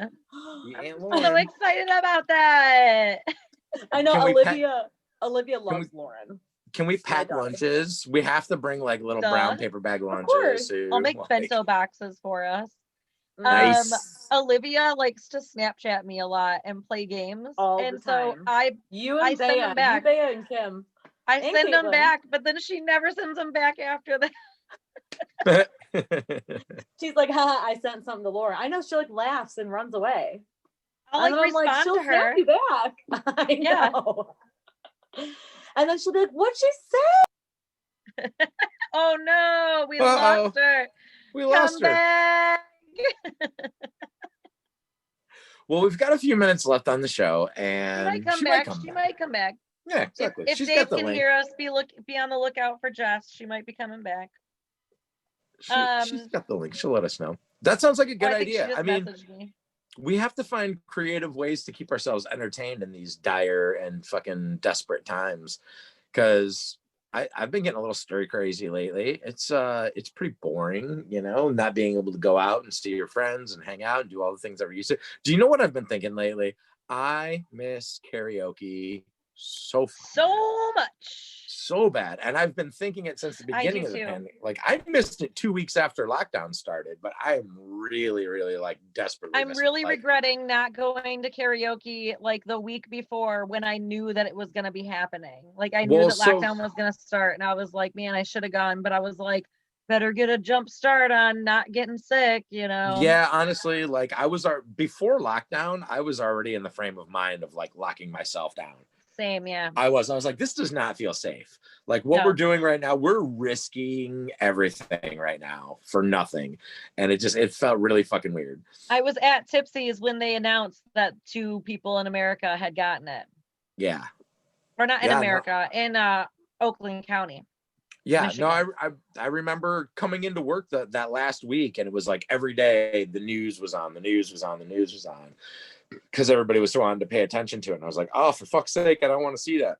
Aunt Lauren. I'm so excited about that. I know Olivia loves Lauren. Can we pack lunches? We have to bring like little brown paper bag lunches. I'll make bento boxes for us. Nice. Olivia likes to Snapchat me a lot and play games. All and the time. So I send them back. You, Bea, and Kim. I send them back, but then she never sends them back after that. She's like, haha, I sent something to Laura. I know she like laughs and runs away. I'll like respond she'll to her. Snap you back. I know. And then she'll be like, what'd she say? Oh no, we lost her. We lost her. Well, we've got a few minutes left on the show, and she might come back. Yeah, exactly. If Dave can hear us, be on the lookout for Jess. She might be coming back. She's got the link. She'll let us know. That sounds like a good idea. I mean, we have to find creative ways to keep ourselves entertained in these dire and fucking desperate times, because I've been getting a little stir crazy lately. It's pretty boring, not being able to go out and see your friends and hang out and do all the things that we used to. Do you know what I've been thinking lately? I miss karaoke so much, so bad, and I've been thinking it since the beginning of the pandemic. Like, I missed it 2 weeks after lockdown started, but I'm really like desperately. I'm really regretting not going to karaoke like the week before when I knew that it was going to be happening. Like, I knew that lockdown was going to start, and I was like, man, I should have gone, but I was like, better get a jump start on not getting sick, Yeah, honestly, like before lockdown, I was already in the frame of mind of like locking myself down. Same, yeah. I was like, this does not feel safe. Like what we're doing right now, we're risking everything right now for nothing. And it felt really fucking weird. I was at Tipsy's when they announced that 2 people in America had gotten it. Yeah. Or not in America, in Oakland County. Yeah, Michigan. no, I remember coming into work that last week, and it was like every day the news was on, because everybody was wanting to pay attention to it. And I was like, oh, for fuck's sake, I don't want to see that.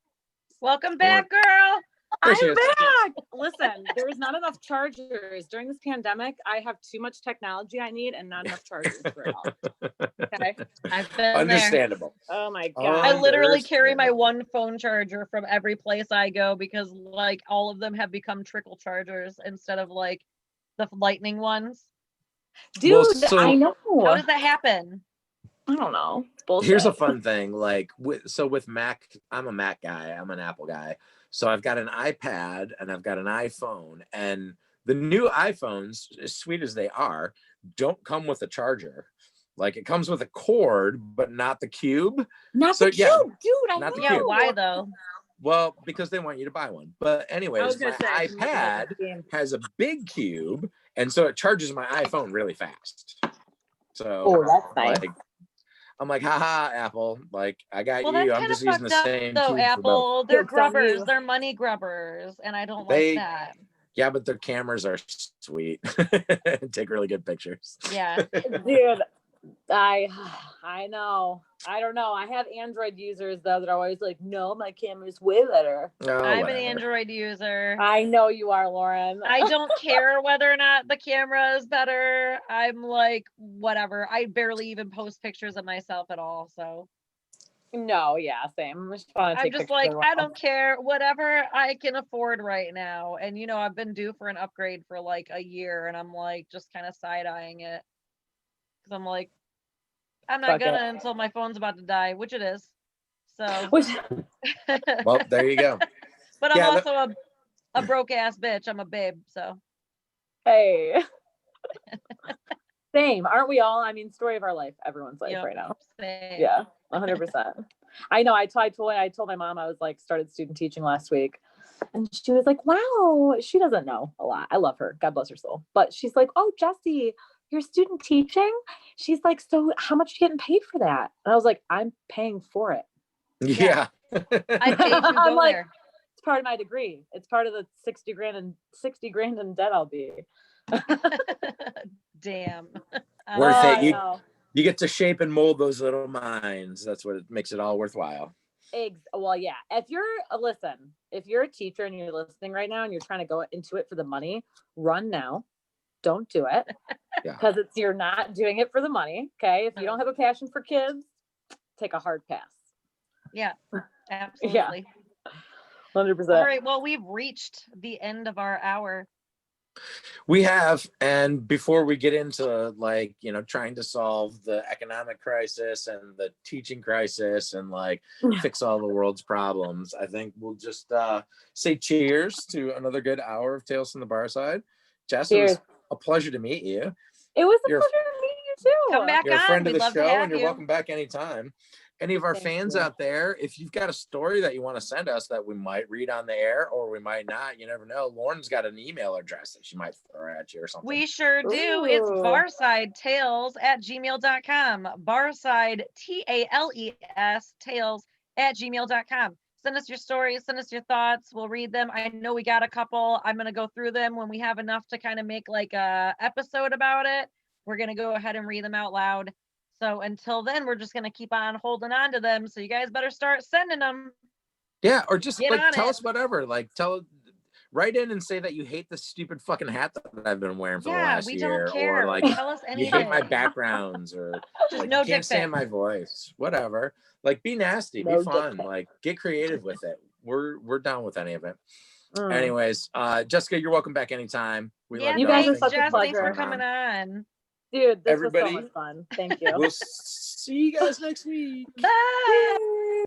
Welcome back, girl. I'm back. Listen, there is not enough chargers during this pandemic. I have too much technology I need and not enough chargers for it all. Okay, I've been understandable. There. Oh my god! I literally carry my one phone charger from every place I go because like all of them have become trickle chargers instead of like the lightning ones. Dude, I know. How does that happen? I don't know. Bullshit. Here's a fun thing. Like with Mac, I'm a Mac guy. I'm an Apple guy. So I've got an iPad and I've got an iPhone, and the new iPhones, as sweet as they are, don't come with a charger. Like it comes with a cord, but not the cube. Not the cube, dude. I know. Yeah, why though? Well, because they want you to buy one. But anyways, my iPad has a big cube, and so it charges my iPhone really fast. So that's nice. Like, I'm like, haha, Apple. Like, I got you. I'm just using the same. So Apple, they're grubbers. They're money grubbers, and I don't like that. Yeah, but their cameras are sweet. Take really good pictures. Yeah, dude. I know. I don't know. I have Android users though that are always like, no, my camera's way better. I'm an Android user. I know you are, Lauren. I don't care whether or not the camera is better. I'm like, whatever. I barely even post pictures of myself at all. So no, yeah, same. I'm just like, I don't care. Whatever I can afford right now. And I've been due for an upgrade for like a year, and I'm like just kind of side-eyeing it. I'm like, I'm not gonna until my phone's about to die, which it is. So well, there you go. But I'm also a broke ass bitch. I'm a babe, so hey. Same, aren't we all? I mean, story of our life, everyone's life right now. Same. Yeah, 100%. I know. I told my mom I was like started student teaching last week, and she was like, "Wow, she doesn't know a lot. I love her. God bless her soul." But she's like, "Oh, Jesse, you're student teaching?" She's like, "So how much are you getting paid for that?" And I was like, "I'm paying for it." Yeah. I paid to go like, there. It's part of my degree. It's part of the 60 grand in debt I'll be. Damn. Worth it. You get to shape and mold those little minds. That's what makes it all worthwhile. Well, yeah. If you're a teacher and you're listening right now and you're trying to go into it for the money, run now. Don't do it. Because you're not doing it for the money. Okay. If you don't have a passion for kids, take a hard pass. Yeah, absolutely. Yeah. 100%. All right. Well, we've reached the end of our hour. We have, and before we get into like, trying to solve the economic crisis and the teaching crisis and like fix all the world's problems, I think we'll just say cheers to another good hour of Tales from the Barside. Jess, it was a pleasure to meet you. It was a pleasure to meet you too. Come back You're a friend on. of the show, and you're you. welcome back anytime. Any of our fans out there, if you've got a story that you want to send us that we might read on the air or we might not, you never know. Lauren's got an email address that she might throw at you or something. We sure do. Ooh. It's barsidetales@gmail.com. Barside, TALES, tales@gmail.com. Send us your stories, send us your thoughts. We'll read them. I know we got a couple. I'm going to go through them when we have enough to kind of make like a episode about it. We're going to go ahead and read them out loud. So until then, we're just going to keep on holding on to them. So you guys better start sending them. Yeah. Or just tell us whatever, write in and say that you hate the stupid fucking hat that I've been wearing for the last year. Don't care. Or like, tell us anything. You hate my backgrounds or just like, no you can't stand my voice, whatever. Like, be nasty, be fun, like get creative with it. We're down with any of it. Anyways, Jessica, you're welcome back anytime. We love you guys are such a pleasure. Thanks for coming on. Dude, this was so much fun. Thank you. We'll see you guys next week. Bye.